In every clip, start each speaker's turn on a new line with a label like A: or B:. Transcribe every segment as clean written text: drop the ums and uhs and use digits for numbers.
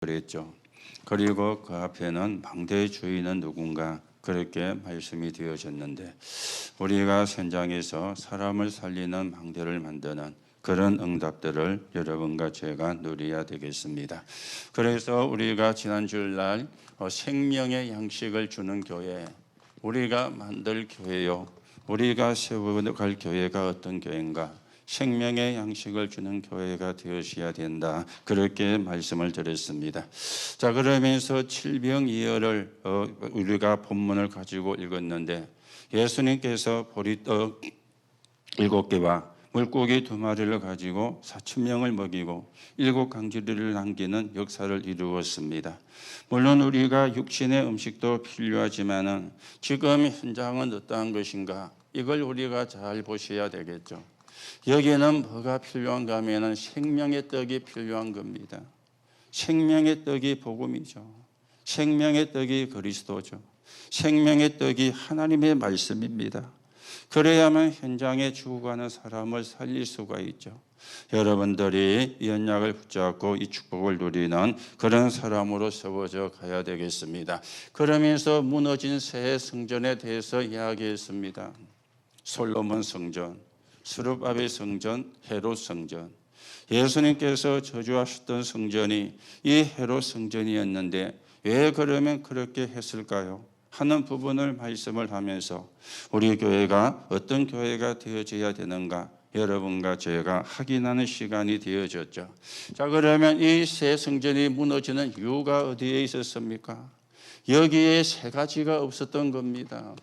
A: 그랬죠. 그리고 그 앞에는 망대의 주인은 누군가 그렇게 말씀이 되어졌는데 우리가 현장에서 사람을 살리는 망대를 만드는 그런 응답들을 여러분과 제가 누려야 되겠습니다. 그래서 우리가 지난 주일날 생명의 양식을 주는 교회, 우리가 만들 교회요, 우리가 세워갈 교회가 어떤 교회인가? 생명의 양식을 주는 교회가 되어셔야 된다. 그렇게 말씀을 드렸습니다. 자, 그러면서 칠병이어를 우리가 본문을 가지고 읽었는데 예수님께서 보리떡 7개와 물고기 2마리를 가지고 4,000명을 먹이고 7강주리를 남기는 역사를 이루었습니다. 물론 우리가 육신의 음식도 필요하지만은 지금 현장은 어떠한 것인가? 이걸 우리가 잘 보셔야 되겠죠. 여기는 뭐가 필요한가 하면은 생명의 떡이 필요한 겁니다. 생명의 떡이 복음이죠. 생명의 떡이 그리스도죠. 생명의 떡이 하나님의 말씀입니다. 그래야만 현장에 죽어가는 사람을 살릴 수가 있죠. 여러분들이 이 언약을 붙잡고 이 축복을 누리는 그런 사람으로 세워져 가야 되겠습니다. 그러면서 무너진 새 성전에 대해서 이야기했습니다. 솔로몬 성전, 스룹바벨 성전, 헤롯 성전. 예수님께서 저주하셨던 성전이 이 헤롯 성전이었는데 왜 그러면 그렇게 했을까요? 하는 부분을 말씀을 하면서 우리 교회가 어떤 교회가 되어져야 되는가 여러분과 제가 확인하는 시간이 되어졌죠. 자, 그러면 이 새 성전이 무너지는 이유가 어디에 있었습니까? 여기에 3가지가 없었던 겁니다.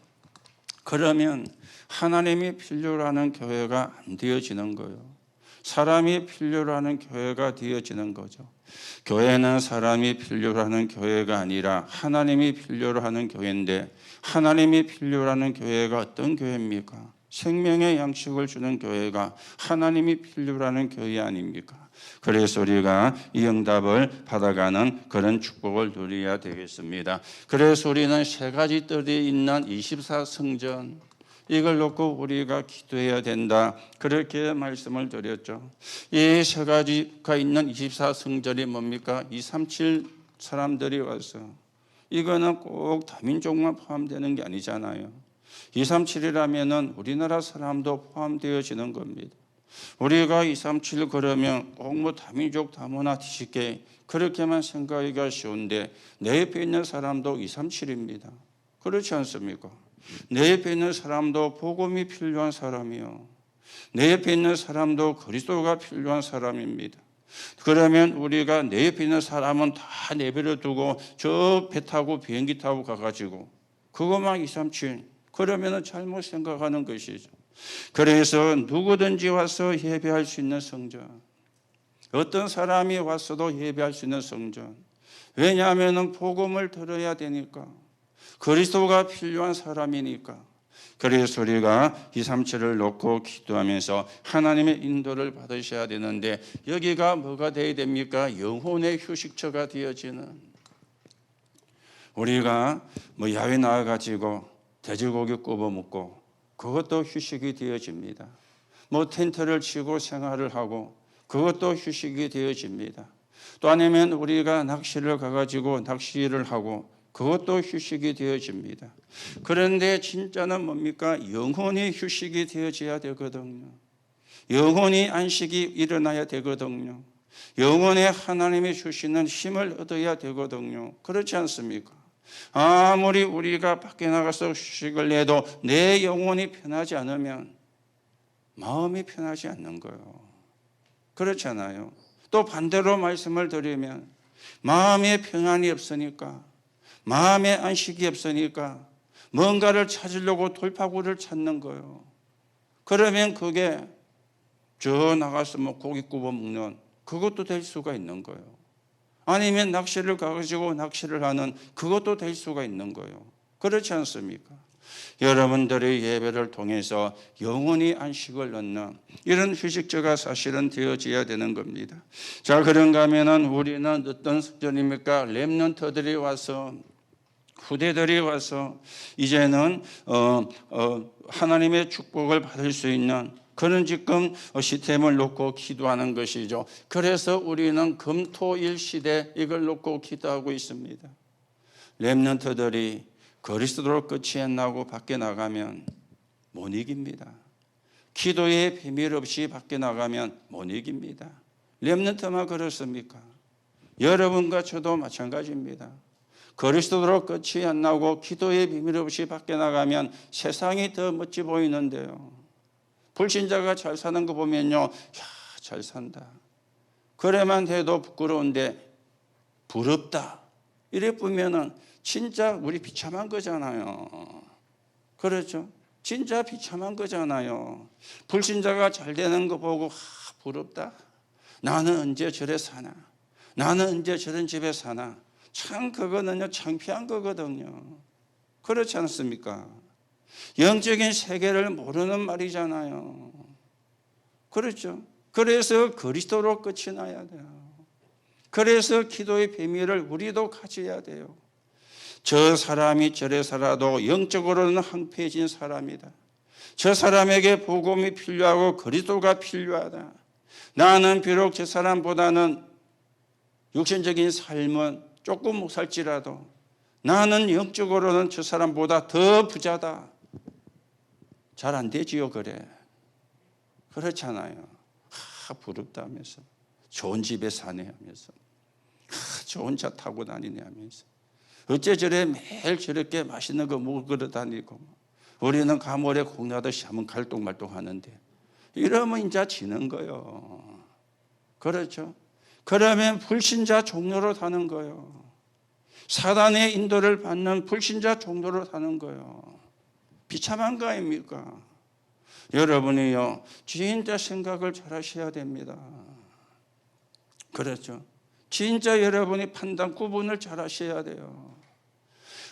A: 그러면 하나님이 필요로 하는 교회가 안 되어지는 거예요. 사람이 필요로 하는 교회가 되어지는 거죠. 교회는 사람이 필요로 하는 교회가 아니라 하나님이 필요로 하는 교회인데 하나님이 필요로 하는 교회가 어떤 교회입니까? 생명의 양식을 주는 교회가 하나님이 필요로 하는 교회 아닙니까? 그래서 우리가 이 응답을 받아가는 그런 축복을 누려야 되겠습니다. 그래서 우리는 3가지 뜰이 있는 24성전 이걸 놓고 우리가 기도해야 된다. 그렇게 말씀을 드렸죠. 이 3가지가 있는 24성전이 뭡니까? 237 사람들이 와서 이거는 꼭 다민족만 포함되는 게 아니잖아요. 237이라면은 우리나라 사람도 포함되어지는 겁니다. 우리가 237 그러면 꼭 뭐 다민족 다문화 뒤집게 그렇게만 생각하기가 쉬운데 내 옆에 있는 사람도 237입니다. 그렇지 않습니까? 내 옆에 있는 사람도 복음이 필요한 사람이요. 내 옆에 있는 사람도 그리스도가 필요한 사람입니다. 그러면 우리가 내 옆에 있는 사람은 다 내버려 두고 저 배 타고 비행기 타고 가가지고 그것만 237 그러면 잘못 생각하는 것이죠. 그래서 누구든지 와서 예배할 수 있는 성전, 어떤 사람이 왔어도 예배할 수 있는 성전. 왜냐하면 복음을 들어야 되니까, 그리스도가 필요한 사람이니까. 그래서 우리가 237을 놓고 기도하면서 하나님의 인도를 받으셔야 되는데 여기가 뭐가 되어야 됩니까? 영혼의 휴식처가 되어지는. 우리가 뭐 야외 나와가지고 돼지고기 구워 먹고 그것도 휴식이 되어집니다. 뭐 텐트를 치고 생활을 하고 그것도 휴식이 되어집니다. 또 아니면 우리가 낚시를 가가지고 낚시를 하고 그것도 휴식이 되어집니다. 그런데 진짜는 뭡니까? 영혼이 휴식이 되어져야 되거든요. 영혼이 안식이 일어나야 되거든요. 영혼에 하나님이 주시는 힘을 얻어야 되거든요. 그렇지 않습니까? 아무리 우리가 밖에 나가서 휴식을 내도 내 영혼이 편하지 않으면 마음이 편하지 않는 거예요. 그렇잖아요. 또 반대로 말씀을 드리면 마음에 평안이 없으니까, 마음에 안식이 없으니까 뭔가를 찾으려고 돌파구를 찾는 거예요. 그러면 그게 저 나가서 뭐 고기 구워 먹는 그것도 될 수가 있는 거예요. 아니면 낚시를 가가지고 낚시를 하는 그것도 될 수가 있는 거예요. 그렇지 않습니까? 여러분들의 예배를 통해서 영원히 안식을 얻는 이런 휴식처가 사실은 되어져야 되는 겁니다. 자, 그런가 하면은 우리는 어떤 성전입니까? 렘넌트들이 와서 후대들이 와서 이제는 하나님의 축복을 받을 수 있는 그런 지금 시스템을 놓고 기도하는 것이죠. 그래서 우리는 금토일 시대 이걸 놓고 기도하고 있습니다. 렘넌트들이 그리스도로 끝이 안 나고 밖에 나가면 못 이깁니다. 기도의 비밀 없이 밖에 나가면 못 이깁니다. 렘넌트만 그렇습니까? 여러분과 저도 마찬가지입니다. 그리스도로 끝이 안 나고 기도의 비밀 없이 밖에 나가면 세상이 더 멋지 보이는데요. 불신자가 잘 사는 거 보면요, 야, 잘 산다. 그래만 해도 부끄러운데 부럽다. 이래 보면은 진짜 우리 비참한 거잖아요. 그렇죠? 진짜 비참한 거잖아요. 불신자가 잘 되는 거 보고 부럽다. 나는 언제 저래 사나? 나는 언제 저런 집에 사나? 참 그거는요 창피한 거거든요. 그렇지 않습니까? 영적인 세계를 모르는 말이잖아요. 그렇죠? 그래서 그리스도로 끝이 나야 돼요. 그래서 기도의 비밀을 우리도 가져야 돼요. 저 사람이 저래 살아도 영적으로는 황폐해진 사람이다. 저 사람에게 복음이 필요하고 그리스도가 필요하다. 나는 비록 저 사람보다는 육신적인 삶은 조금 못 살지라도 나는 영적으로는 저 사람보다 더 부자다. 잘 안 되지요, 그래. 그렇잖아요. 부럽다 하면서. 좋은 집에 사네 하면서. 좋은 차 타고 다니네 하면서. 어째 저래 매일 저렇게 맛있는 거 먹으러 다니고. 우리는 가물에 공나듯이 한번 갈똥말똥 하는데. 이러면 이제 지는 거예요. 그렇죠? 그러면 불신자 종로로 사는 거예요. 사단의 인도를 받는 불신자 종로로 사는 거예요. 비참한 거 아닙니까? 여러분이요, 진짜 생각을 잘 하셔야 됩니다. 그렇죠? 진짜 여러분이 판단 구분을 잘 하셔야 돼요.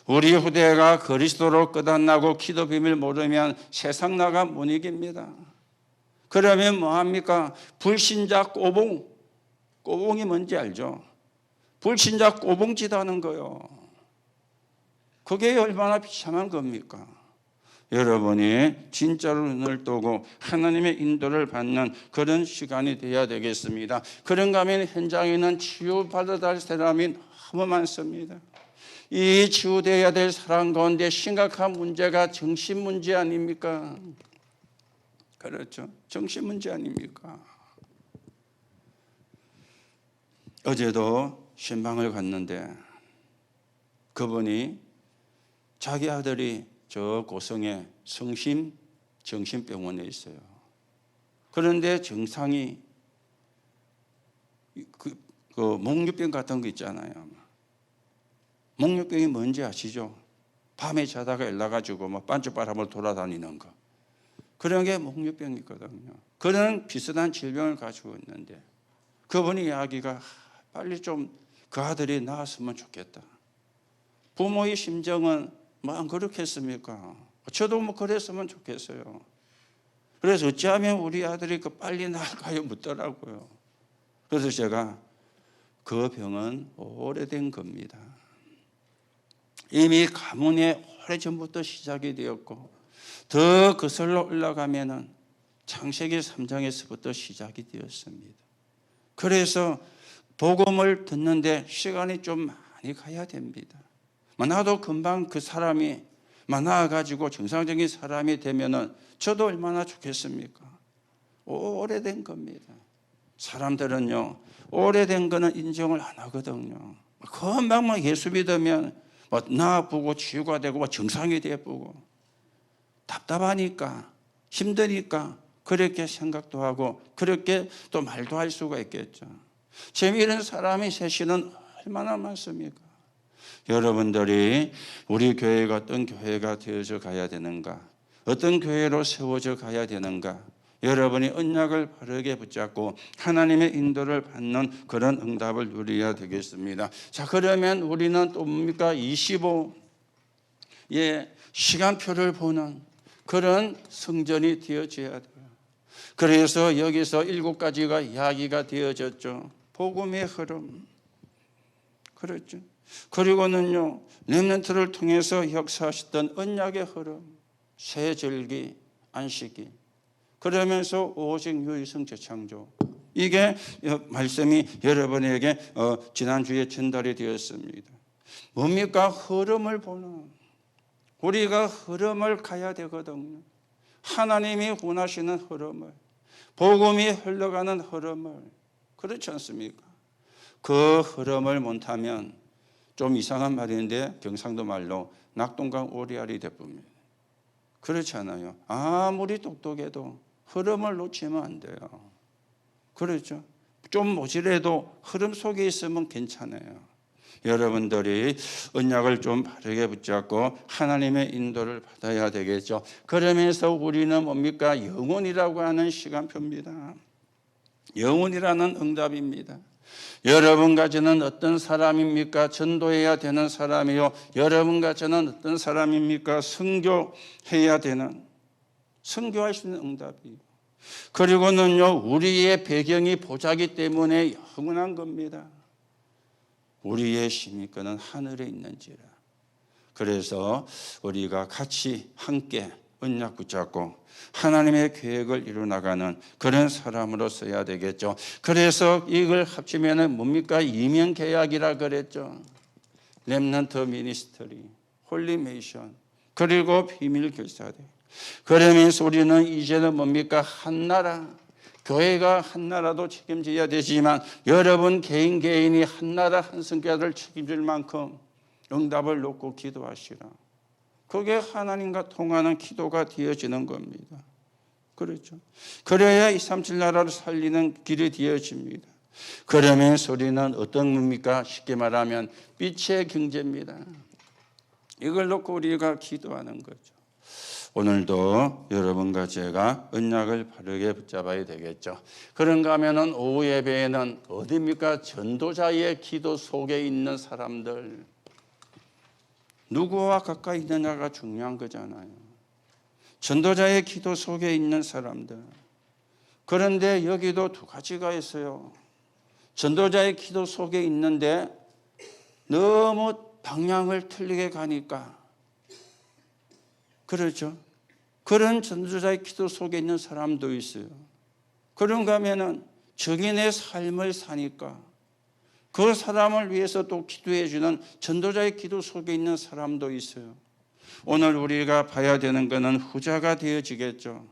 A: 우리 후대가 그리스도로 끝안나고 기도 비밀 모르면 세상 나가 못 이깁니다. 그러면 뭐합니까? 불신자 꼬봉이 뭔지 알죠? 불신자 꼬봉짓 하는 거요. 그게 얼마나 비참한 겁니까? 여러분이 진짜로 눈을 뜨고 하나님의 인도를 받는 그런 시간이 되어야 되겠습니다. 그런가 하면 현장에는 치유받아야 될 사람이 너무 많습니다. 이 치유되어야 될 사람 가운데 심각한 문제가 정신 문제 아닙니까? 그렇죠. 정신 문제 아닙니까? 어제도 신방을 갔는데 그분이 자기 아들이 저 고성에 성심 정신병원에 있어요. 그런데 증상이 그 목류병 같은 거 있잖아요. 목류병이 뭔지 아시죠? 밤에 자다가 일어나가지고 막 반쪽바람을 돌아다니는 거. 그런 게 목류병이거든요. 그런 비슷한 질병을 가지고 있는데 그분이 이야기가 빨리 좀 그 아들이 나았으면 좋겠다. 부모의 심정은 뭐 안 그렇겠습니까? 저도 뭐 그랬으면 좋겠어요. 그래서 어찌하면 우리 아들이 그 빨리 나을까요? 묻더라고요. 그래서 제가 그 병은 오래된 겁니다. 이미 가문에 오래전부터 시작이 되었고 더 거슬러 올라가면은 창세기 3장에서부터 시작이 되었습니다. 그래서 복음을 듣는데 시간이 좀 많이 가야 됩니다. 나도 금방 그 사람이 나아가지고 정상적인 사람이 되면은 저도 얼마나 좋겠습니까? 오래된 겁니다. 사람들은요, 오래된 거는 인정을 안 하거든요. 금방 예수 믿으면 나아보고 치유가 되고 정상이 되고 답답하니까 힘드니까 그렇게 생각도 하고 그렇게 또 말도 할 수가 있겠죠. 재미있는 사람이 셋이는 얼마나 많습니까? 여러분들이 우리 교회가 어떤 교회가 되어져 가야 되는가? 어떤 교회로 세워져 가야 되는가? 여러분이 언약을 바르게 붙잡고 하나님의 인도를 받는 그런 응답을 누려야 되겠습니다. 자, 그러면 우리는 또 뭡니까? 25의 시간표를 보는 그런 성전이 되어져야 돼요. 그래서 여기서 7가지가 이야기가 되어졌죠. 복음의 흐름. 그렇죠. 그리고는요, 렘넌트를 통해서 역사하셨던 언약의 흐름, 새 절기, 안식이. 그러면서 오직 유일성 재창조. 이게 말씀이 여러분에게 지난주에 전달이 되었습니다. 뭡니까? 흐름을 보는. 우리가 흐름을 가야 되거든요. 하나님이 원하시는 흐름을, 복음이 흘러가는 흐름을. 그렇지 않습니까? 그 흐름을 못하면 좀 이상한 말인데 경상도 말로 낙동강 오리알이 되쁩니다. 그렇지 않아요? 아무리 똑똑해도 흐름을 놓치면 안 돼요. 그렇죠? 좀 모질해도 흐름 속에 있으면 괜찮아요. 여러분들이 언약을 좀 바르게 붙잡고 하나님의 인도를 받아야 되겠죠. 그러면서 우리는 뭡니까? 영혼이라고 하는 시간표입니다. 영혼이라는 응답입니다. 여러분과 저는 어떤 사람입니까? 전도해야 되는 사람이요. 여러분과 저는 어떤 사람입니까? 선교해야 되는, 선교할 수 있는 응답이요. 그리고는요, 우리의 배경이 보자기 때문에 영원한 겁니다. 우리의 시민권은 하늘에 있는지라. 그래서 우리가 같이 함께 언약 붙잡고 하나님의 계획을 이루어나가는 그런 사람으로 써야 되겠죠. 그래서 이걸 합치면 뭡니까? 이명계약이라 그랬죠. 렘넌트 미니스터리, 홀리메이션, 그리고 비밀결사대. 그러면서 우리는 이제는 뭡니까? 한나라. 교회가 한나라도 책임져야 되지만 여러분 개인이 한나라 한 성교회를 책임질 만큼 응답을 놓고 기도하시라. 그게 하나님과 통하는 기도가 되어지는 겁니다. 그렇죠? 그래야 237 나라를 살리는 길이 되어집니다. 그러면서 우리는 어떤 겁니까? 쉽게 말하면 빛의 경제입니다. 이걸 놓고 우리가 기도하는 거죠. 오늘도 여러분과 제가 언약을 바르게 붙잡아야 되겠죠. 그런가 하면은 오후 예배에는 어디입니까? 전도자의 기도 속에 있는 사람들. 누구와 가까이 있느냐가 중요한 거잖아요. 전도자의 기도 속에 있는 사람들. 그런데 여기도 두 가지가 있어요. 전도자의 기도 속에 있는데 너무 방향을 틀리게 가니까. 그렇죠? 그런 전도자의 기도 속에 있는 사람도 있어요. 그런가 하면은 정인의 삶을 사니까 그 사람을 위해서 또 기도해 주는 전도자의 기도 속에 있는 사람도 있어요. 오늘 우리가 봐야 되는 것은 후자가 되어지겠죠.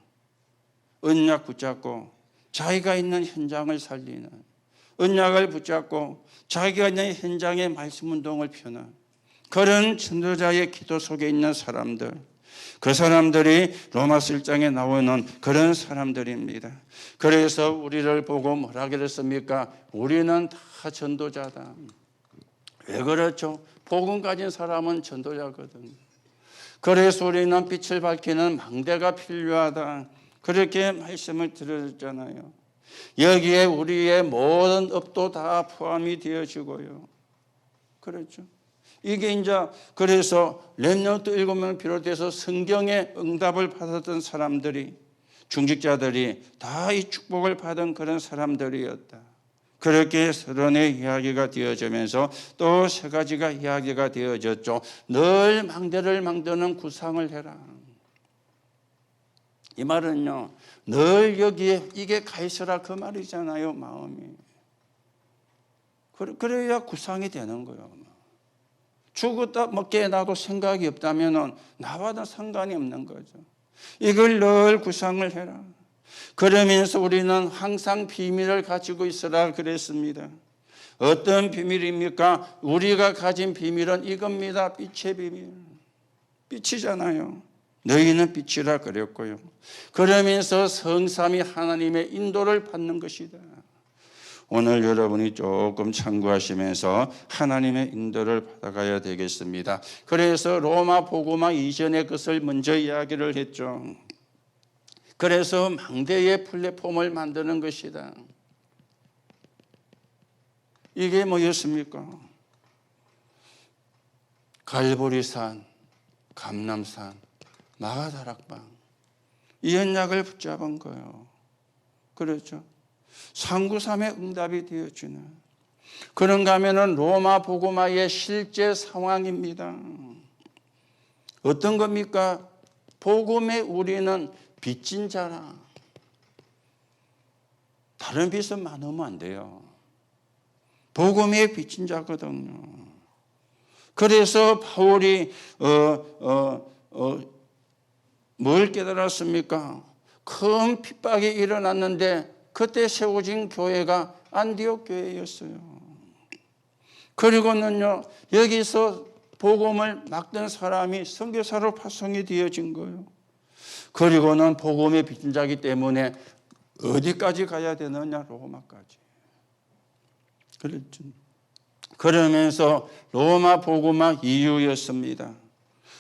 A: 언약 붙잡고 자기가 있는 현장을 살리는, 언약을 붙잡고 자기가 있는 현장에 말씀 운동을 펴는 그런 전도자의 기도 속에 있는 사람들. 그 사람들이 로마서 1장에 나오는 그런 사람들입니다. 그래서 우리를 보고 뭐라 그랬습니까? 우리는 다 전도자다. 왜 그렇죠? 복음 가진 사람은 전도자거든요. 그래서 우리는 빛을 밝히는 망대가 필요하다. 그렇게 말씀을 드렸잖아요. 여기에 우리의 모든 업도 다 포함이 되어지고요. 그렇죠? 이게 이제 그래서 렘넌트 7명 비롯해서 성경의 응답을 받았던 사람들이, 중직자들이 다 이 축복을 받은 그런 사람들이었다. 그렇게 서론의 이야기가 되어지면서 또 세 가지가 이야기가 되어졌죠. 늘 망대를 만드는 구상을 해라. 이 말은요, 늘 여기에 이게 가 있어라 그 말이잖아요, 마음이. 그래야 구상이 되는 거예요. 죽었다 깨어나도 생각이 없다면 나와도 상관이 없는 거죠. 이걸 늘 구상을 해라. 그러면서 우리는 항상 비밀을 가지고 있으라 그랬습니다. 어떤 비밀입니까? 우리가 가진 비밀은 이겁니다. 빛의 비밀. 빛이잖아요. 너희는 빛이라 그랬고요. 그러면서 성삼위 하나님의 인도를 받는 것이다. 오늘 여러분이 조금 참고하시면서 하나님의 인도를 받아가야 되겠습니다. 그래서 로마 복음화 이전의 것을 먼저 이야기를 했죠. 그래서 망대의 플랫폼을 만드는 것이다. 이게 뭐였습니까? 갈보리산, 감람산, 마가다락방. 이 언약을 붙잡은 거예요. 그렇죠? 상구삼의 응답이 되어지는. 그런가 하면은 로마 복음화의 실제 상황입니다. 어떤 겁니까? 복음에 우리는 빚진 자라. 다른 빛은 많으면 안 돼요. 복음의 빛인 자거든요. 그래서 바울이 뭘 깨달았습니까? 큰 핍박이 일어났는데 그때 세워진 교회가 안디옥 교회였어요. 그리고는요, 여기서 복음을 맡던 사람이 선교사로 파송이 되어진 거예요. 그리고는 복음의 빛인 자기 때문에 어디까지 가야 되느냐? 로마까지. 그렇죠. 그러면서 로마 복음화 이유였습니다.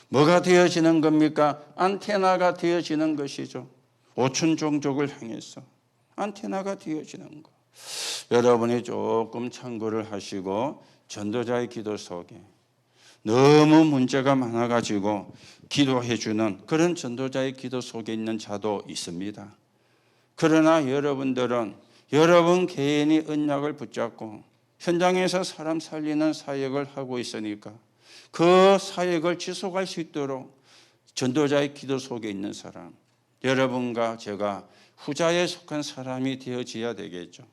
A: 뭐가 되어지는 겁니까? 안테나가 되어지는 것이죠. 오천 종족을 향해서 안테나가 되어지는 거. 여러분이 조금 참고를 하시고 전도자의 기도 속에 너무 문제가 많아가지고 기도해 주는 그런 전도자의 기도 속에 있는 자도 있습니다. 그러나 여러분들은 여러분 개인이 언약을 붙잡고 현장에서 사람 살리는 사역을 하고 있으니까 그 사역을 지속할 수 있도록 전도자의 기도 속에 있는 사람, 여러분과 제가 후자에 속한 사람이 되어져야 되겠죠.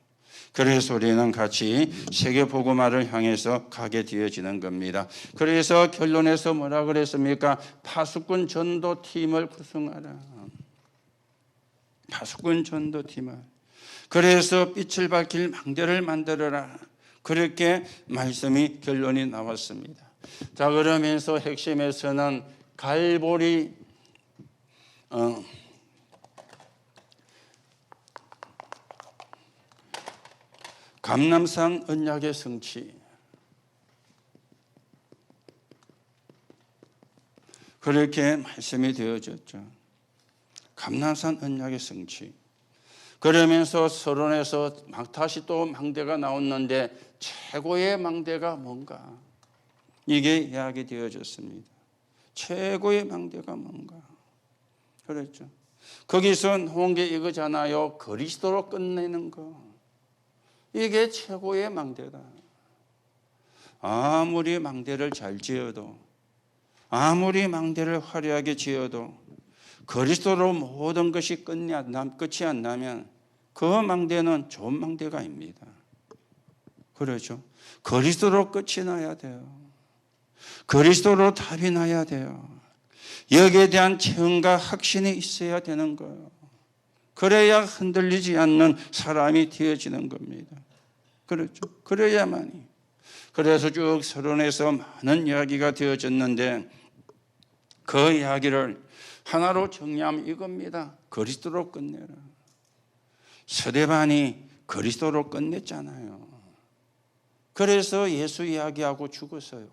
A: 그래서 우리는 같이 세계 복음화를 향해서 가게 되어지는 겁니다. 그래서 결론에서 뭐라 그랬습니까? 파수꾼 전도팀을 구성하라. 파수꾼 전도팀을. 그래서 빛을 밝힐 망대를 만들어라. 그렇게 말씀이 결론이 나왔습니다. 자, 그러면서 핵심에서는 갈보리 감람산 언약의 성취. 그렇게 말씀이 되어졌죠. 감람산 언약의 성취. 그러면서 서론에서 다시 또 망대가 나왔는데 최고의 망대가 뭔가? 이게 이야기 되어졌습니다. 최고의 망대가 뭔가? 그렇죠. 거기서 나온 게 이거잖아요. 그리스도로 끝내는 거. 이게 최고의 망대다. 아무리 망대를 잘 지어도, 아무리 망대를 화려하게 지어도 그리스도로 모든 것이 끝이 안 나면 그 망대는 좋은 망대가 아닙니다. 그렇죠. 그리스도로 끝이 나야 돼요. 그리스도로 답이 나야 돼요. 여기에 대한 체험과 확신이 있어야 되는 거예요. 그래야 흔들리지 않는 사람이 되어지는 겁니다. 그렇죠. 그래야만이. 그래서 쭉 서론에서 많은 이야기가 되어졌는데 그 이야기를 하나로 정리하면 이겁니다. 그리스도로 끝내라. 스데반이 그리스도로 끝냈잖아요. 그래서 예수 이야기하고 죽었어요.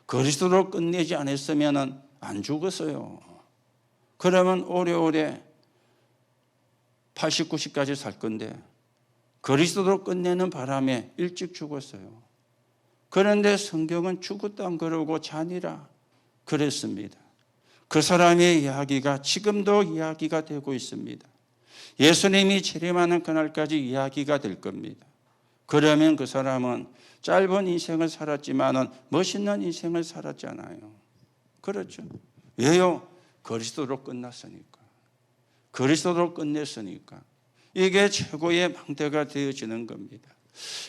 A: 그리스도로 끝내지 않았으면 안 죽었어요. 그러면 오래오래 80, 90까지 살 건데 그리스도로 끝내는 바람에 일찍 죽었어요. 그런데 성경은 죽었다 안 그러고 잔이라 그랬습니다. 그 사람의 이야기가 지금도 이야기가 되고 있습니다. 예수님이 재림하는 그날까지 이야기가 될 겁니다. 그러면 그 사람은 짧은 인생을 살았지만은 멋있는 인생을 살았잖아요. 그렇죠. 왜요? 그리스도로 끝났으니까. 그리스도로 끝냈으니까. 이게 최고의 망대가 되어지는 겁니다.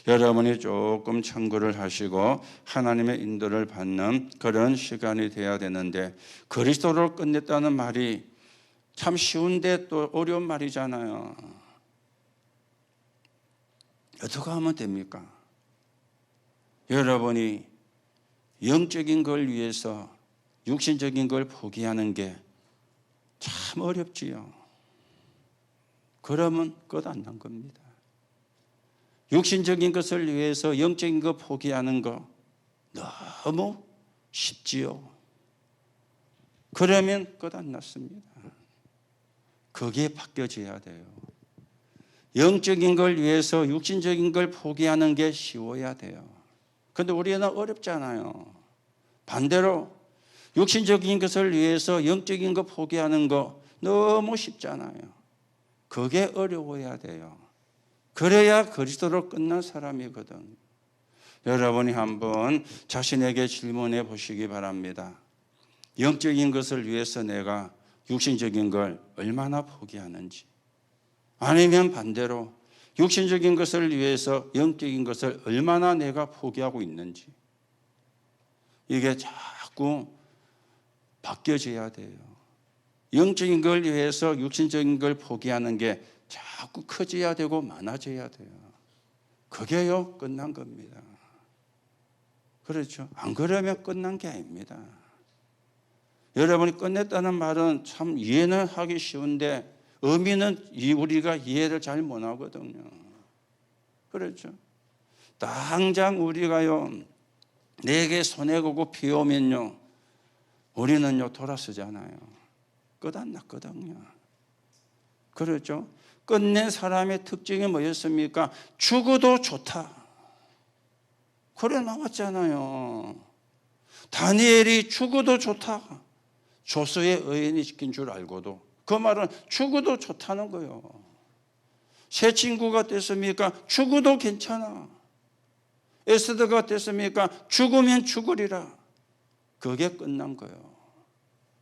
A: 여러분이 조금 참고를 하시고 하나님의 인도를 받는 그런 시간이 돼야 되는데 그리스도로 끝냈다는 말이 참 쉬운데 또 어려운 말이잖아요. 어떻게 하면 됩니까? 여러분이 영적인 걸 위해서 육신적인 걸 포기하는 게 참 어렵지요. 그러면 끝 안 난 겁니다. 육신적인 것을 위해서 영적인 것 포기하는 거 너무 쉽지요. 그러면 끝 안 났습니다. 그게 바뀌어져야 돼요. 영적인 걸 위해서 육신적인 걸 포기하는 게 쉬워야 돼요. 그런데 우리는 어렵잖아요. 반대로 육신적인 것을 위해서 영적인 거 포기하는 거 너무 쉽잖아요. 그게 어려워야 돼요. 그래야 그리스도로 끝난 사람이거든. 여러분이 한번 자신에게 질문해 보시기 바랍니다. 영적인 것을 위해서 내가 육신적인 걸 얼마나 포기하는지. 아니면 반대로 육신적인 것을 위해서 영적인 것을 얼마나 내가 포기하고 있는지, 이게 자꾸 바뀌어져야 돼요. 영적인 걸 위해서 육신적인 걸 포기하는 게 자꾸 커져야 되고 많아져야 돼요. 그게요 끝난 겁니다. 그렇죠? 안 그러면 끝난 게 아닙니다. 여러분이 끝냈다는 말은 참 이해는 하기 쉬운데 의미는 우리가 이해를 잘 못하거든요. 그렇죠? 당장 우리가요 내게 손해보고 피오면요 우리는요 돌아서잖아요. 끝 안 났거든요. 그렇죠? 끝낸 사람의 특징이 뭐였습니까? 죽어도 좋다. 그래 나왔잖아요. 다니엘이 죽어도 좋다. 조서의 의인이 지킨 줄 알고도 그 말은 죽어도 좋다는 거예요. 새 친구가 됐습니까? 죽어도 괜찮아. 에스더가 됐습니까? 죽으면 죽으리라. 그게 끝난 거예요.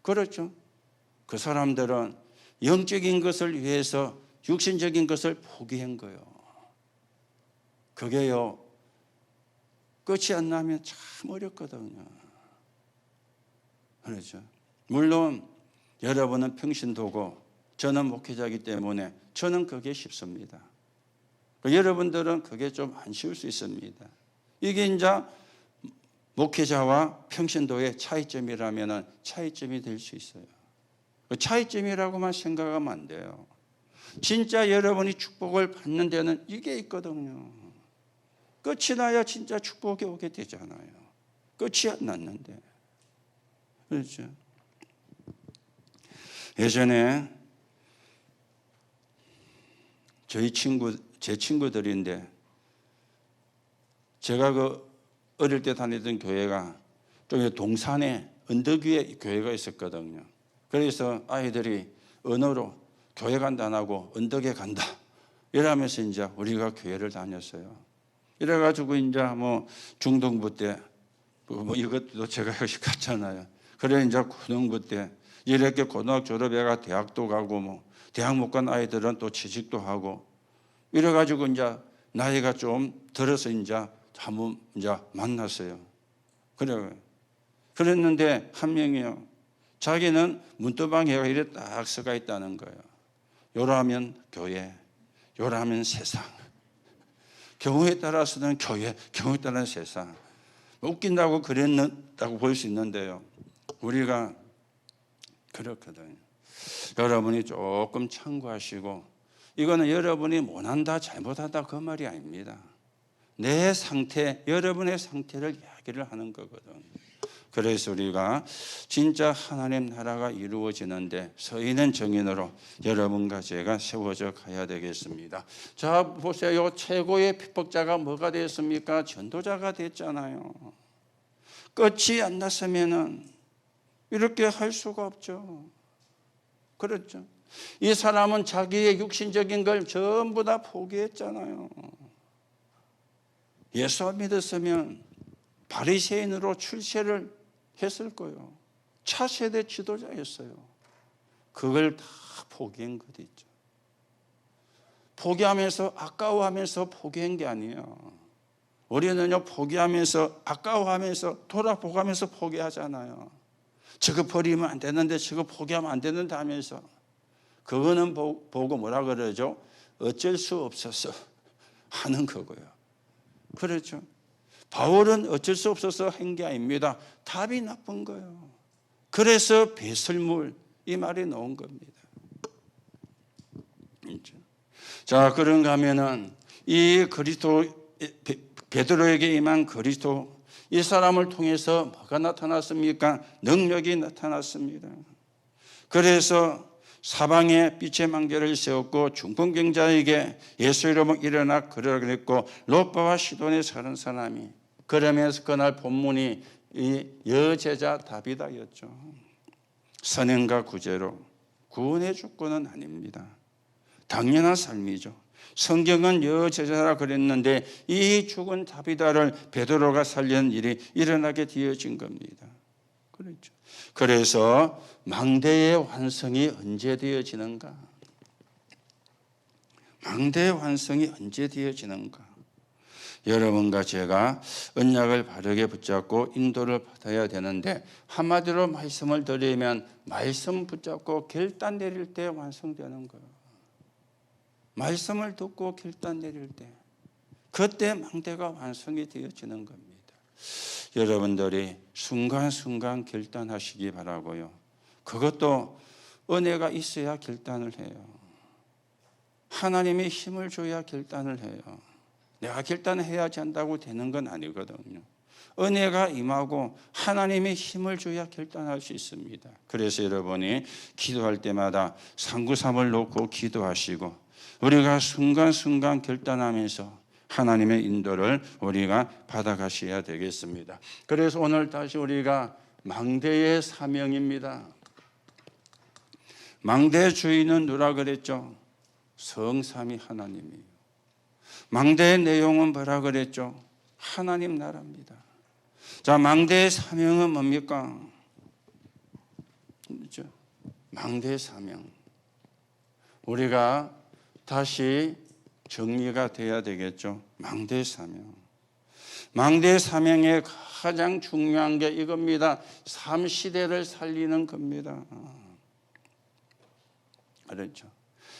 A: 그렇죠? 그 사람들은 영적인 것을 위해서 육신적인 것을 포기한 거예요. 그게요 끝이 안 나면 참 어렵거든요. 그렇죠? 물론 여러분은 평신도고 저는 목회자이기 때문에 저는 그게 쉽습니다. 여러분들은 그게 좀 안 쉬울 수 있습니다. 이게 이제 목회자와 평신도의 차이점이라면 차이점이 될 수 있어요. 그 차이점이라고만 생각하면 안 돼요. 진짜 여러분이 축복을 받는 데는 이게 있거든요. 끝이 나야 진짜 축복이 오게 되잖아요. 끝이 안 났는데. 그렇죠? 예전에 제 친구들인데 제가 어릴 때 다니던 교회가 좀 동산에 언덕 위에 교회가 있었거든요. 그래서 아이들이 언어로 교회 간다 안 하고 언덕에 간다 이러면서 이제 우리가 교회를 다녔어요. 이래가지고 이제 뭐 중등부 때 뭐 이것도 제가 역시 갔잖아요. 그래 이제 고등부 때 이렇게 고등학교 졸업해가 대학도 가고 뭐 대학 못 간 아이들은 또 취직도 하고 이래가지고 이제 나이가 좀 들어서 이제 한번 이제 만났어요. 그랬는데 한 명이요. 자기는 문도방에가 이래 딱 서가 있다는 거예요. 요라면 교회, 요라면 세상. 경우에 따라서는 교회, 경우에 따라서는 세상. 웃긴다고 그랬다고 볼 수 있는데요. 우리가 그렇거든요. 여러분이 조금 참고하시고 이거는 여러분이 못한다, 잘못한다 그 말이 아닙니다. 내 상태, 여러분의 상태를 이야기를 하는 거거든요. 그래서 우리가 진짜 하나님 나라가 이루어지는데 서 있는 정인으로 여러분과 제가 세워져 가야 되겠습니다. 자 보세요. 최고의 핍박자가 뭐가 됐습니까? 전도자가 됐잖아요. 끝이 안 났으면은 이렇게 할 수가 없죠. 그렇죠. 이 사람은 자기의 육신적인 걸 전부 다 포기했잖아요. 예수 믿었으면 바리새인으로 출세를 했을 거예요. 차세대 지도자였어요. 그걸 다 포기한 것 있죠. 포기하면서 아까워하면서 포기한 게 아니에요. 우리는요 포기하면서 아까워하면서 돌아보가면서 포기하잖아요. 저거 버리면 안 되는데 저거 포기하면 안 되는데 하면서 그거는 보고 뭐라 그러죠? 어쩔 수 없어서 하는 거고요. 그렇죠. 바울은 어쩔 수 없어서 한 게 아닙니다. 답이 나쁜 거예요. 그래서 배설물 이 말이 나온 겁니다. 자 그런가 하면은 이 그리스도 베드로에게 임한 그리스도 이 사람을 통해서 뭐가 나타났습니까? 능력이 나타났습니다. 그래서 사방에 빛의 망대를 세웠고 중풍병자에게 예수 이름으로 일어나 그러라 그랬고 롯바와 시돈에 사는 사람이 그러면서 그날 본문이 이 여제자 다비다였죠. 선행과 구제로 구원의 조건은 아닙니다. 당연한 삶이죠. 성경은 여제자라 그랬는데 이 죽은 다비다를 베드로가 살리는 일이 일어나게 되어진 겁니다. 그렇죠. 그래서 망대의 완성이 언제 되어지는가? 망대의 완성이 언제 되어지는가? 여러분과 제가 언약을 바르게 붙잡고 인도를 받아야 되는데, 한마디로 말씀을 드리면 말씀 붙잡고 결단 내릴 때 완성되는 거예요. 말씀을 듣고 결단 내릴 때, 그때 망대가 완성이 되어지는 겁니다. 여러분들이 순간순간 결단하시기 바라고요. 그것도 은혜가 있어야 결단을 해요. 하나님이 힘을 줘야 결단을 해요. 내가 결단을 해야지 한다고 되는 건 아니거든요. 은혜가 임하고 하나님의 힘을 줘야 결단할 수 있습니다. 그래서 여러분이 기도할 때마다 393을 놓고 기도하시고, 우리가 순간순간 결단하면서 하나님의 인도를 우리가 받아가셔야 되겠습니다. 그래서 오늘 다시 우리가 망대의 사명입니다. 망대의 주인은 누라 그랬죠? 성삼위 하나님이에요. 망대의 내용은 뭐라 그랬죠? 하나님 나라입니다. 자, 망대의 사명은 뭡니까? 그렇죠? 망대의 사명. 우리가 다시 정리가 돼야 되겠죠. 망대의 사명. 망대의 사명의 가장 중요한 게 이겁니다. 3시대를 살리는 겁니다. 그렇죠.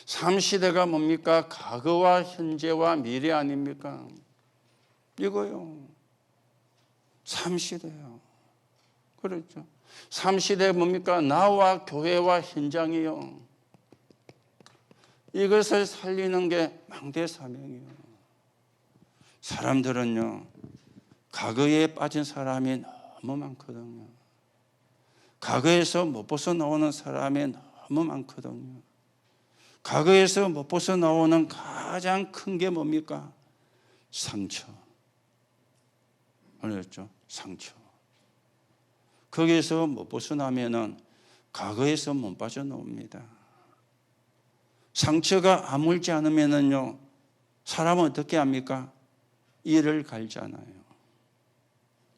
A: 3시대가 뭡니까? 과거와 현재와 미래 아닙니까? 이거요. 3시대요. 그렇죠. 3시대 뭡니까? 나와 교회와 현장이요. 이것을 살리는 게 망대 사명이에요. 사람들은요, 과거에 빠진 사람이 너무 많거든요. 과거에서 못 벗어나오는 사람이 너무 많거든요. 과거에서 못 벗어나오는 가장 큰 게 뭡니까? 상처. 알겠죠? 상처. 거기에서 못 벗어나면은 과거에서 못 빠져나옵니다. 상처가 아물지 않으면은요, 사람은 어떻게 합니까? 이를 갈잖아요.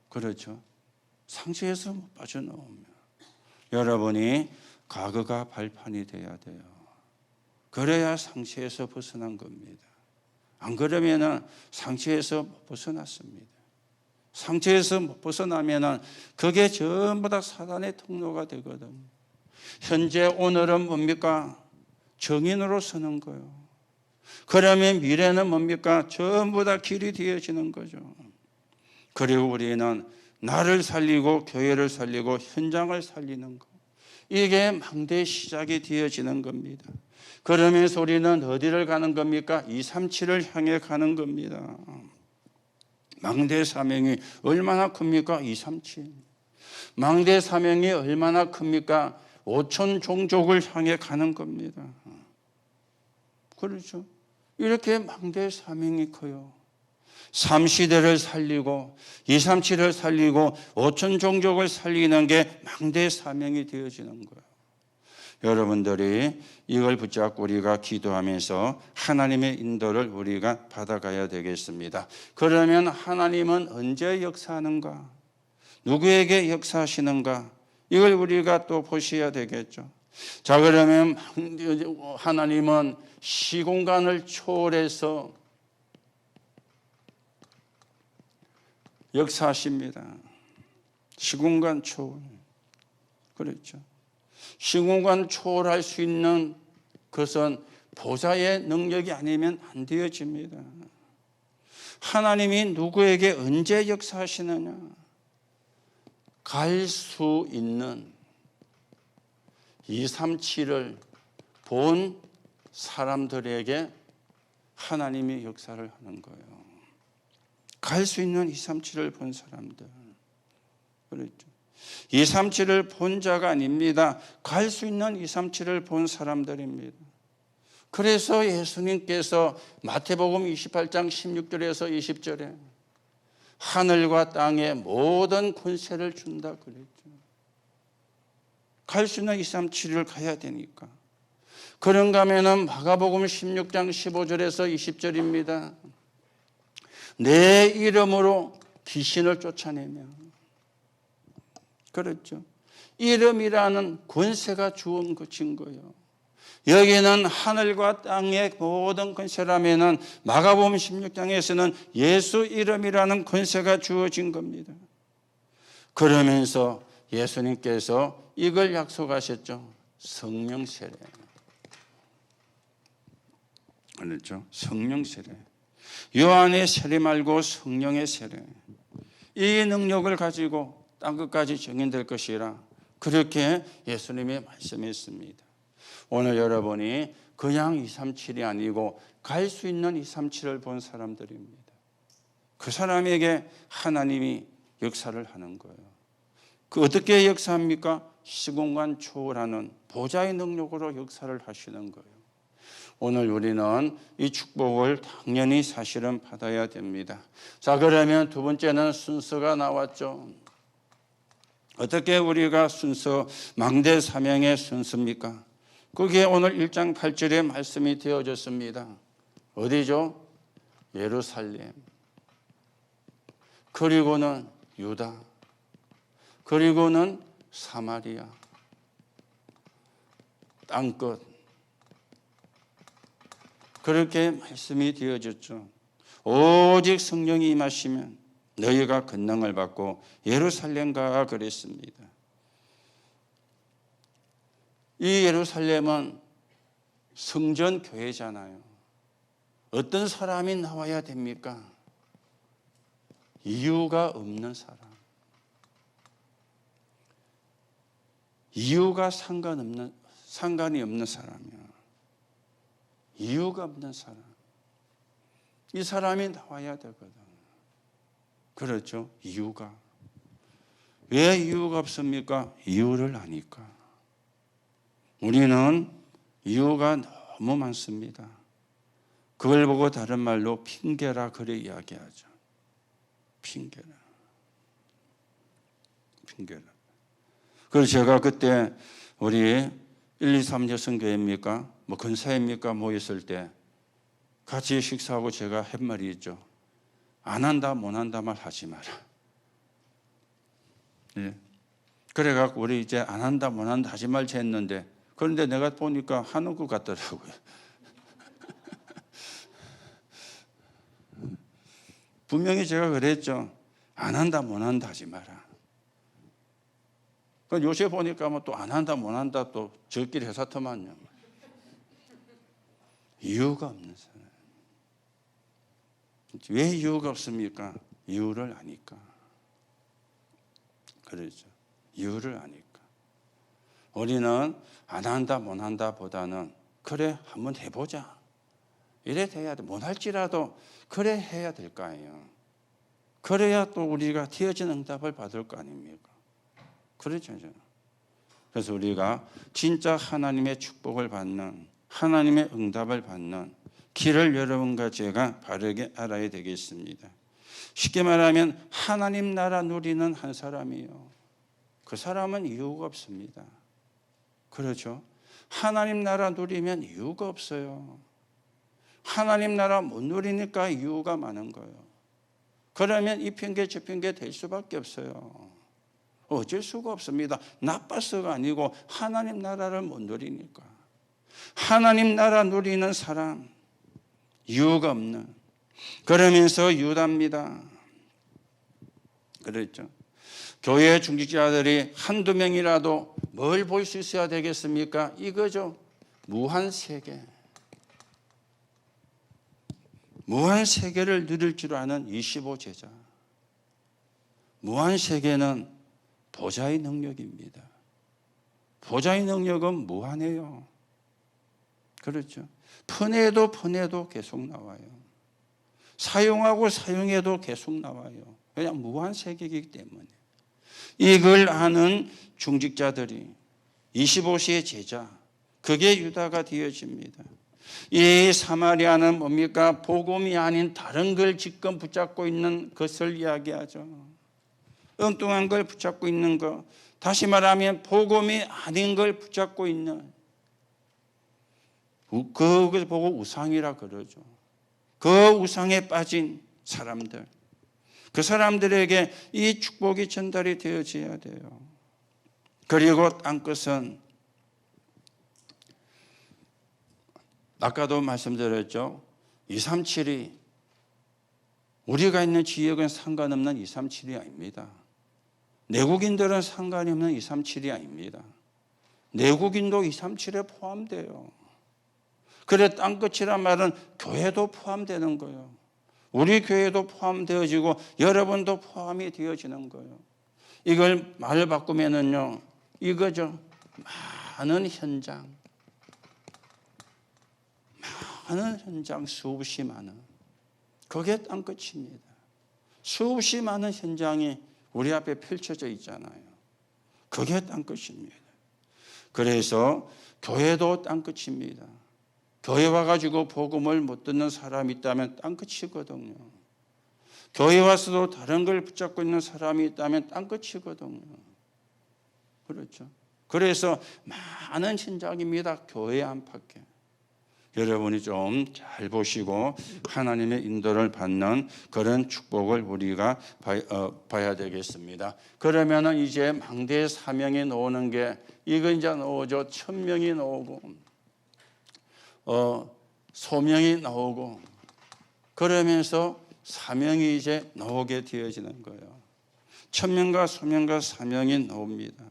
A: 그렇죠? 상처에서 못 빠져나오면 여러분이 과거가 발판이 돼야 돼요. 그래야 상처에서 벗어난 겁니다. 안 그러면은 상처에서 못 벗어났습니다. 상처에서 못 벗어나면은 그게 전부 다 사단의 통로가 되거든요. 현재 오늘은 뭡니까? 정인으로 서는 거예요. 그러면 미래는 뭡니까? 전부 다 길이 되어지는 거죠. 그리고 우리는 나를 살리고 교회를 살리고 현장을 살리는 거. 이게 망대의 시작이 되어지는 겁니다. 그러면서 우리는 어디를 가는 겁니까? 237을 향해 가는 겁니다. 망대 사명이 얼마나 큽니까? 237. 망대 사명이 얼마나 큽니까? 5천 종족을 향해 가는 겁니다. 그렇죠? 이렇게 망대 사명이 커요. 3시대를 살리고 237을 살리고 5천 종족을 살리는 게 망대 사명이 되어지는 거예요. 여러분들이 이걸 붙잡고 우리가 기도하면서 하나님의 인도를 우리가 받아가야 되겠습니다. 그러면 하나님은 언제 역사하는가? 누구에게 역사하시는가? 이걸 우리가 또 보셔야 되겠죠. 자, 그러면 하나님은 시공간을 초월해서 역사하십니다. 시공간 초월. 그렇죠. 시공간 초월할 수 있는 것은 보좌의 능력이 아니면 안 되어집니다. 하나님이 누구에게 언제 역사하시느냐? 갈 수 있는 237을 본 사람들에게 하나님이 역사를 하는 거예요. 갈 수 있는 237을 본 사람들. 그렇죠. 237을 본 자가 아닙니다. 갈 수 있는 237을 본 사람들입니다. 그래서 예수님께서 마태복음 28장 16절에서 20절에 하늘과 땅의 모든 권세를 준다 그랬죠. 갈 수 있는 237을 가야 되니까. 그런가 하면은 마가복음 16장 15절에서 20절입니다. 내 이름으로 귀신을 쫓아내며. 그렇죠. 이름이라는 권세가 주은 것인 거예요. 여기는 하늘과 땅의 모든 권세라면은 마가복음 16장에서는 예수 이름이라는 권세가 주어진 겁니다. 그러면서 예수님께서 이걸 약속하셨죠. 성령 세례. 그렇죠? 성령 세례. 요한의 세례 말고 성령의 세례. 이 능력을 가지고 땅 끝까지 증인될 것이라 그렇게 예수님이 말씀했습니다. 오늘 여러분이 그냥 237이 아니고 갈 수 있는 237을 본 사람들입니다. 그 사람에게 하나님이 역사를 하는 거예요. 그 어떻게 역사합니까? 시공간 초월하는 보좌의 능력으로 역사를 하시는 거예요. 오늘 우리는 이 축복을 당연히 사실은 받아야 됩니다. 자, 그러면 두 번째는 순서가 나왔죠. 어떻게 우리가 순서, 망대 사명의 순서입니까? 그게 오늘 1장 8절에 말씀이 되어졌습니다. 어디죠? 예루살렘. 그리고는 유다. 그리고는 사마리아. 땅끝. 그렇게 말씀이 되어졌죠. 오직 성령이 임하시면 너희가 권능을 받고 예루살렘 가 그랬습니다. 이 예루살렘은 성전 교회잖아요. 어떤 사람이 나와야 됩니까? 이유가 없는 사람. 이유가 상관이 없는 사람이야. 이유가 없는 사람. 이 사람이 나와야 되거든. 그렇죠? 이유가. 왜 이유가 없습니까? 이유를 아니까. 우리는 이유가 너무 많습니다. 그걸 보고 다른 말로 핑계라 그래 이야기하죠. 핑계라. 그래서 제가 그때 우리 123 여성교회입니까? 뭐 근사입니까? 모였을 때 같이 식사하고 제가 한 말이 있죠. 안 한다 못 한다 말 하지 마라. 예. 그래갖고 우리 이제 안 한다 못 한다 하지 말자 했는데 그런데 내가 보니까 하는 것 같더라고요. 분명히 제가 그랬죠. 안 한다 못 한다 하지 마라. 요새 보니까 뭐 또 안 한다 못 한다 또 저끼리 회사터만요. 이유가 없는 사람. 왜 이유가 없습니까? 이유를 아니까. 그렇죠. 이유를 아니까. 우리는 안 한다 못 한다 보다는 그래 한번 해보자. 이래 돼야 돼. 못 할지라도 그래 해야 될 거 아니에요. 그래야 또 우리가 되어진 응답을 받을 거 아닙니까? 그렇죠. 그래서 우리가 진짜 하나님의 축복을 받는 하나님의 응답을 받는 길을 여러분과 제가 바르게 알아야 되겠습니다. 쉽게 말하면 하나님 나라 누리는 한 사람이요. 그 사람은 이유가 없습니다. 그렇죠? 하나님 나라 누리면 이유가 없어요. 하나님 나라 못 누리니까 이유가 많은 거예요. 그러면 이 핑계 저 핑계 될 수밖에 없어요. 어쩔 수가 없습니다. 나빠서가 아니고 하나님 나라를 못 누리니까. 하나님 나라 누리는 사람 이유가 없는. 그러면서 유다입니다. 그랬죠. 교회 중직자들이 한두 명이라도 뭘 볼 수 있어야 되겠습니까? 이거죠. 무한세계. 무한세계를 누릴 줄 아는 25제자. 무한세계는 보좌의 능력입니다. 보좌의 능력은 무한해요. 그렇죠. 푸내도 계속 나와요. 사용하고 사용해도 계속 나와요. 그냥 무한세계이기 때문에. 이걸 아는 중직자들이 25세의 제자, 그게 유다가 되어집니다. 이 사마리아는 뭡니까? 복음이 아닌 다른 걸 지금 붙잡고 있는 것을 이야기하죠. 엉뚱한 걸 붙잡고 있는 것. 다시 말하면 복음이 아닌 걸 붙잡고 있는, 그걸 보고 우상이라 그러죠. 그 우상에 빠진 사람들. 그 사람들에게 이 축복이 전달이 되어져야 돼요. 그리고 땅끝은 아까도 말씀드렸죠. 237이 우리가 있는 지역은 상관없는 237이 아닙니다. 내국인들은 상관이 없는 237이 아닙니다. 내국인도 237에 포함돼요. 그래 땅끝이란 말은 교회도 포함되는 거예요. 우리 교회도 포함되어지고 여러분도 포함이 되어지는 거예요. 이걸 말을 바꾸면은요, 이거죠. 많은 현장, 수없이 많은, 그게 땅끝입니다. 수없이 많은 현장이 우리 앞에 펼쳐져 있잖아요. 그게 땅끝입니다. 그래서 교회도 땅끝입니다. 교회 와가지고 복음을 못 듣는 사람이 있다면 땅끝이거든요. 교회 와서도 다른 걸 붙잡고 있는 사람이 있다면 땅끝이거든요. 그렇죠. 그래서 많은 현장입니다. 교회 안팎에. 여러분이 좀 잘 보시고 하나님의 인도를 받는 그런 축복을 우리가 봐야 되겠습니다. 그러면은 이제 망대의 사명이 나오는 게 이거 이제 나오죠. 천명이 나오고 소명이 나오고 그러면서 사명이 이제 나오게 되어지는 거예요. 천명과 소명과 사명이 나옵니다.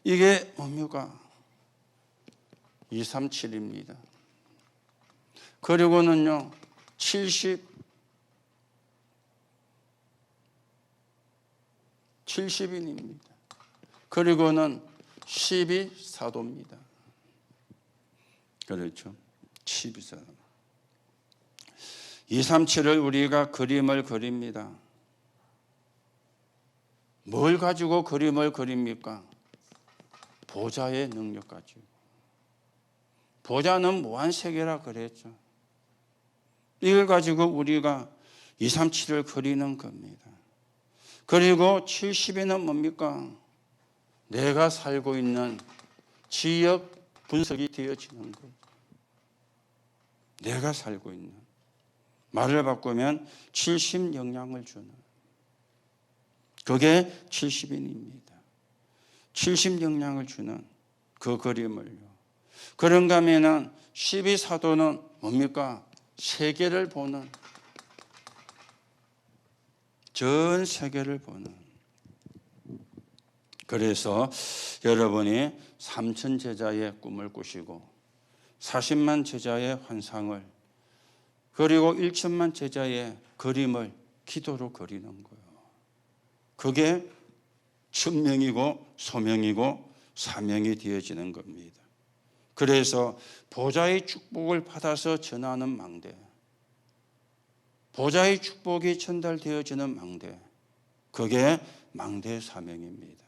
A: 이게 뭡니까? 237입니다. 그리고는요 70인입니다. 그리고는 12사도입니다. 그렇죠. 12사도. 237을 우리가 그림을 그립니다. 뭘 가지고 그림을 그립니까? 보좌의 능력 가지고. 보좌는 무한세계라 그랬죠. 이걸 가지고 우리가 237을 그리는 겁니다. 그리고 70에는 뭡니까? 내가 살고 있는 지역 분석이 되어지는 거예요. 내가 살고 있는. 말을 바꾸면 70 영향을 주는. 그게 70인입니다. 70 영향을 주는 그 그림을요. 그런가 하면은 12사도는 뭡니까? 세계를 보는, 전 세계를 보는. 그래서 여러분이 3천 제자의 꿈을 꾸시고 40만 제자의 환상을 그리고 1천만 제자의 그림을 기도로 그리는 거예요. 그게 천명이고 소명이고 사명이 되어지는 겁니다. 그래서 보좌의 축복을 받아서 전하는 망대, 보좌의 축복이 전달되어지는 망대, 그게 망대의 사명입니다.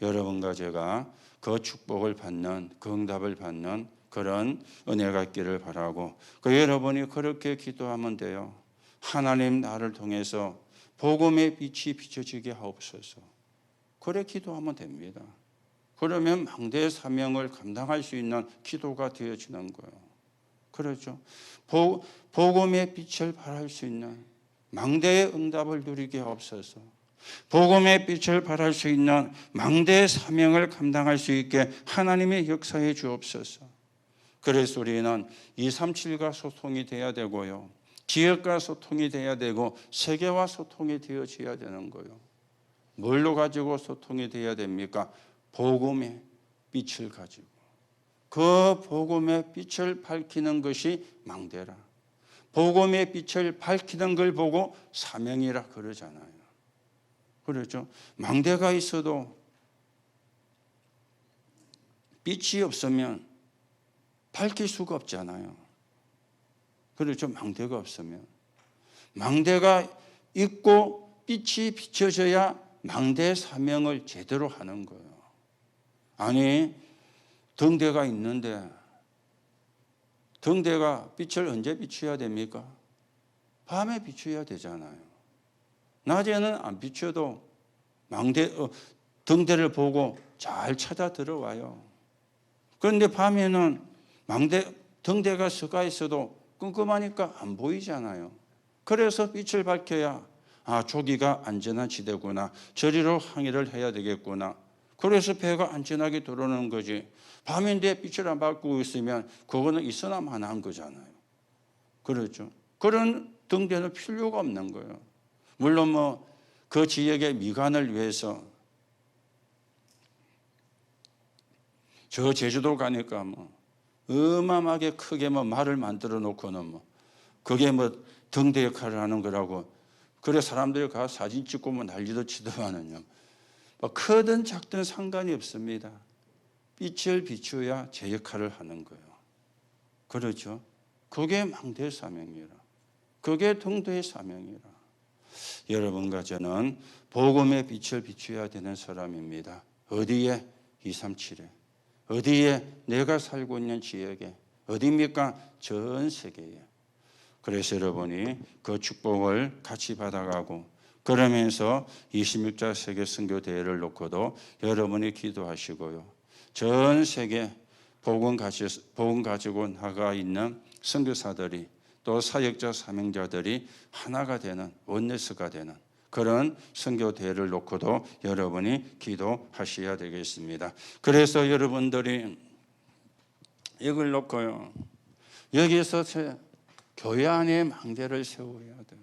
A: 여러분과 제가 그 축복을 받는, 그 응답을 받는 그런 은혜가 있기를 바라고, 여러분이 그렇게 기도하면 돼요. 하나님 나를 통해서 복음의 빛이 비춰지게 하옵소서. 그래 기도하면 됩니다. 그러면 망대의 사명을 감당할 수 있는 기도가 되어지는 거예요. 그렇죠. 복음의 빛을 발할 수 있는 망대의 응답을 누리게 하옵소서. 복음의 빛을 발할 수 있는 망대의 사명을 감당할 수 있게 하나님의 역사해 주옵소서. 그래서 우리는 237과 소통이 돼야 되고요. 지역과 소통이 돼야 되고 세계와 소통이 되어져야 되는 거예요. 뭘로 가지고 소통이 돼야 됩니까? 복음의 빛을 가지고. 그 복음의 빛을 밝히는 것이 망대라. 복음의 빛을 밝히는 걸 보고 사명이라 그러잖아요. 그렇죠? 망대가 있어도 빛이 없으면 밝힐 수가 없잖아요. 그렇죠? 망대가 없으면. 망대가 있고 빛이 비춰져야 망대의 사명을 제대로 하는 거예요. 아니, 등대가 있는데 등대가 빛을 언제 비춰야 됩니까? 밤에 비춰야 되잖아요. 낮에는 안 비춰도 등대를 보고 잘 찾아 들어와요. 그런데 밤에는 등대가 서가 있어도 끔끔하니까 안 보이잖아요. 그래서 빛을 밝혀야 조기가 안전한 지대구나, 저리로 항해를 해야 되겠구나, 그래서 배가 안전하게 들어오는 거지. 밤인데 빛을 안 받고 있으면 그거는 있어나마나한 거잖아요. 그렇죠. 그런 등대는 필요가 없는 거예요. 물론 뭐 그 지역의 미관을 위해서 저 제주도 가니까 뭐 어마어마하게 크게 뭐 말을 만들어 놓고는 뭐 그게 뭐 등대 역할을 하는 거라고 그래 사람들이 가 사진 찍고 뭐 난리도 치더만은요. 뭐 크든 작든 상관이 없습니다. 빛을 비추어야 제 역할을 하는 거예요. 그렇죠. 그게 망대의 사명이라. 그게 등대의 사명이라. 여러분과 저는 복음의 빛을 비추어야 되는 사람입니다. 어디에? 237에. 어디에? 내가 살고 있는 지역에. 어디입니까? 전 세계에. 그래서 여러분이 그 축복을 같이 받아가고 그러면서 26자 세계 선교 대회를 놓고도 여러분이 기도하시고요. 전 세계 복음 가지고 나가 있는 선교사들이 또 사역자 사명자들이 하나가 되는 원네스가 되는 그런 선교 대회를 놓고도 여러분이 기도하셔야 되겠습니다. 그래서 여러분들이 이걸 놓고요. 여기에서 교회 안에 망대를 세워야 돼요.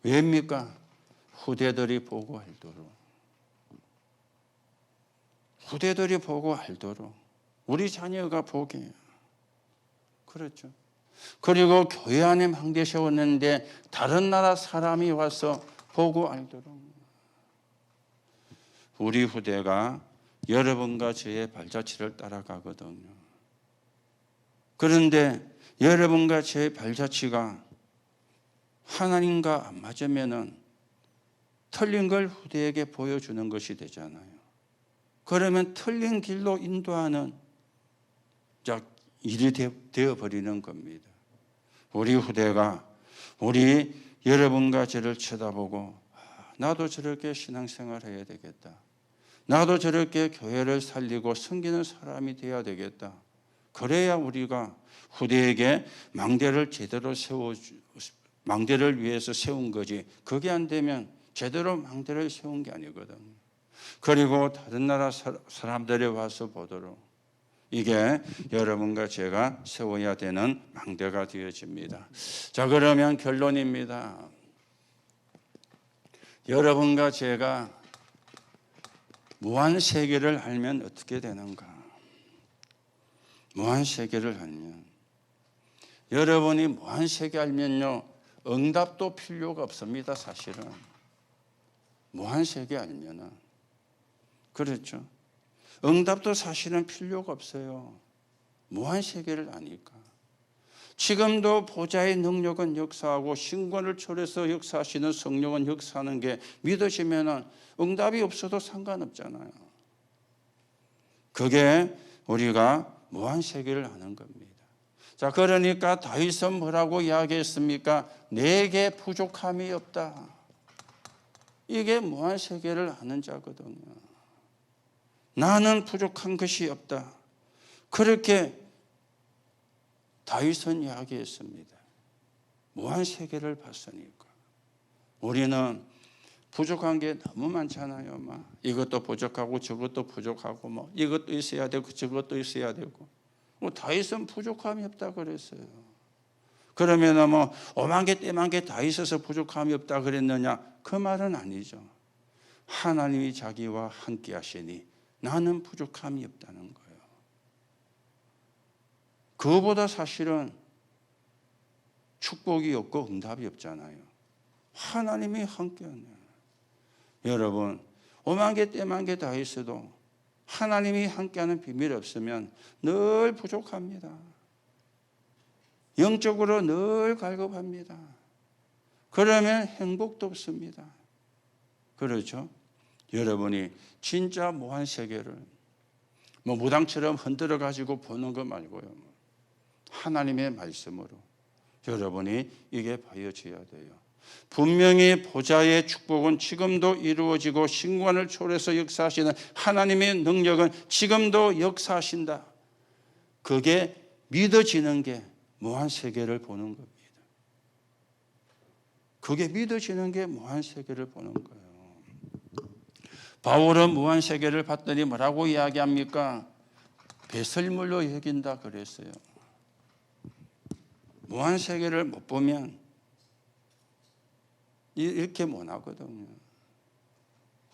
A: 왜입니까? 후대들이 보고 알도록. 후대들이 보고 알도록. 우리 자녀가 보게. 그렇죠. 그리고 교회 안에 망대 세웠는데 다른 나라 사람이 와서 보고 알도록. 우리 후대가 여러분과 저의 발자취를 따라가거든요. 그런데 여러분과 제 발자취가 하나님과 안 맞으면은 틀린 걸 후대에게 보여주는 것이 되잖아요. 그러면 틀린 길로 인도하는 일이 되어버리는 겁니다. 우리 후대가 우리 여러분과 저를 쳐다보고 나도 저렇게 신앙생활 해야 되겠다. 나도 저렇게 교회를 살리고 섬기는 사람이 되어야 되겠다. 그래야 우리가 후대에게 망대를 제대로 망대를 위해서 세운 거지. 그게 안 되면 제대로 망대를 세운 게 아니거든. 그리고 다른 나라 사람들이 와서 보도록 이게 여러분과 제가 세워야 되는 망대가 되어집니다. 자, 그러면 결론입니다. 여러분과 제가 무한 세계를 알면 어떻게 되는가? 무한 세계를 알면 여러분이 무한 세계 알면요 응답도 필요가 없습니다. 사실은 무한 세계 알면은 그렇죠. 응답도 사실은 필요가 없어요. 무한 세계를 아니까. 지금도 보좌의 능력은 역사하고 신권을 초래해서 역사하시는 성령은 역사하는 게 믿어지면은 응답이 없어도 상관없잖아요. 그게 우리가 무한 세계를 아는 겁니다. 자, 그러니까 다윗은 뭐라고 이야기했습니까? 내게 부족함이 없다. 이게 무한 세계를 아는 자거든요. 나는 부족한 것이 없다. 그렇게 다윗은 이야기했습니다. 무한 세계를 봤으니까. 우리는 부족한 게 너무 많잖아요. 막 이것도 부족하고 저것도 부족하고 뭐 이것도 있어야 되고 저것도 있어야 되고. 뭐 다윗은 부족함이 없다 그랬어요. 그러면 뭐 5만 개, 1만 개 다 있어서 부족함이 없다 그랬느냐? 그 말은 아니죠. 하나님이 자기와 함께 하시니 나는 부족함이 없다는 거예요. 그거보다 사실은 축복이 없고 응답이 없잖아요. 하나님이 함께하네요. 여러분 5만 개, 1만 개 다 있어도 하나님이 함께하는 비밀이 없으면 늘 부족합니다. 영적으로 늘 갈급합니다. 그러면 행복도 없습니다. 그렇죠? 여러분이 진짜 무한 세계를 뭐 무당처럼 흔들어 가지고 보는 거 말고요. 하나님의 말씀으로 여러분이 이게 보여져야 돼요. 분명히 보좌의 축복은 지금도 이루어지고 신관을 초래해서 역사하시는 하나님의 능력은 지금도 역사하신다. 그게 믿어지는 게 무한 세계를 보는 겁니다. 그게 믿어지는 게 무한 세계를 보는 거예요. 바울은 무한세계를 봤더니 뭐라고 이야기합니까? 배설물로 여긴다 그랬어요. 무한세계를 못 보면 이렇게 못하거든요.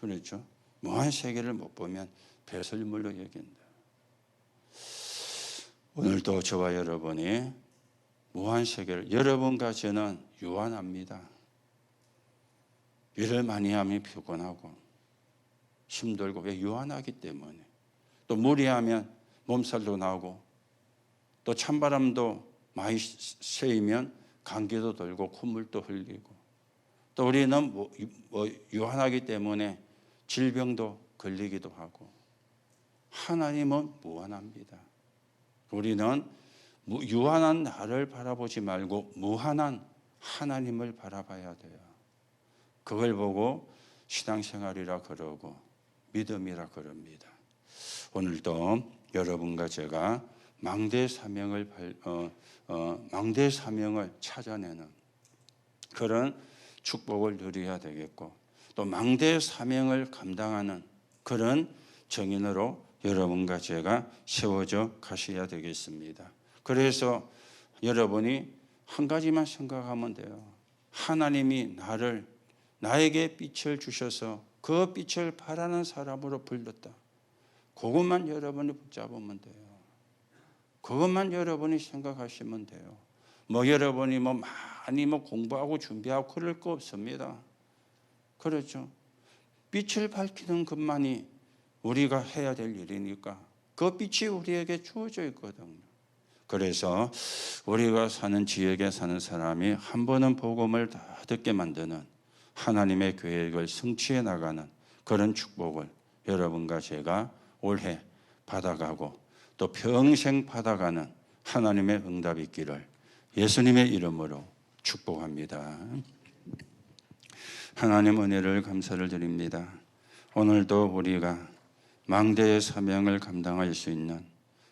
A: 그렇죠? 무한세계를 못 보면 배설물로 여긴다. 오늘도 저와 여러분이 무한세계를, 여러분과 저는 유한합니다. 일을 많이 하면 피곤하고 힘들고, 왜? 유한하기 때문에. 또 무리하면 몸살도 나고, 또 찬바람도 많이 쐬이면 감기도 들고 콧물도 흘리고, 또 우리는 유한하기 때문에 질병도 걸리기도 하고. 하나님은 무한합니다. 우리는 유한한 나를 바라보지 말고 무한한 하나님을 바라봐야 돼요. 그걸 보고 신앙생활이라 그러고 믿음이라 그럽니다. 오늘도 여러분과 제가 망대 사명을 찾아내는 그런 축복을 누려야 되겠고, 또 망대 사명을 감당하는 그런 정인으로 여러분과 제가 세워져 가셔야 되겠습니다. 그래서 여러분이 한 가지만 생각하면 돼요. 하나님이 나에게 빛을 주셔서 그 빛을 바라는 사람으로 불렀다. 그것만 여러분이 붙잡으면 돼요. 그것만 여러분이 생각하시면 돼요. 여러분이 많이 공부하고 준비하고 그럴 거 없습니다. 그렇죠? 빛을 밝히는 것만이 우리가 해야 될 일이니까 그 빛이 우리에게 주어져 있거든요. 그래서 우리가 사는 지역에 사는 사람이 한 번은 복음을 다 듣게 만드는 하나님의 계획을 성취해 나가는 그런 축복을 여러분과 제가 올해 받아가고 또 평생 받아가는 하나님의 응답이 있기를 예수님의 이름으로 축복합니다. 하나님 은혜를 감사를 드립니다. 오늘도 우리가 망대의 사명을 감당할 수 있는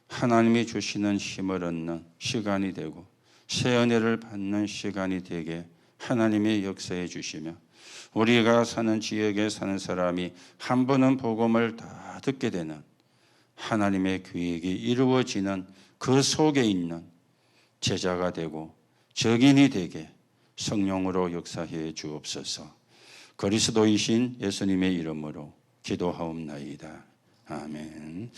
A: 하나님이 주시는 힘을 얻는 시간이 되고 새 은혜를 받는 시간이 되게 하나님의 역사해 주시며, 우리가 사는 지역에 사는 사람이 한 번은 복음을 다 듣게 되는 하나님의 계획이 이루어지는 그 속에 있는 제자가 되고 적인이 되게 성령으로 역사해 주옵소서. 그리스도이신 예수님의 이름으로 기도하옵나이다. 아멘.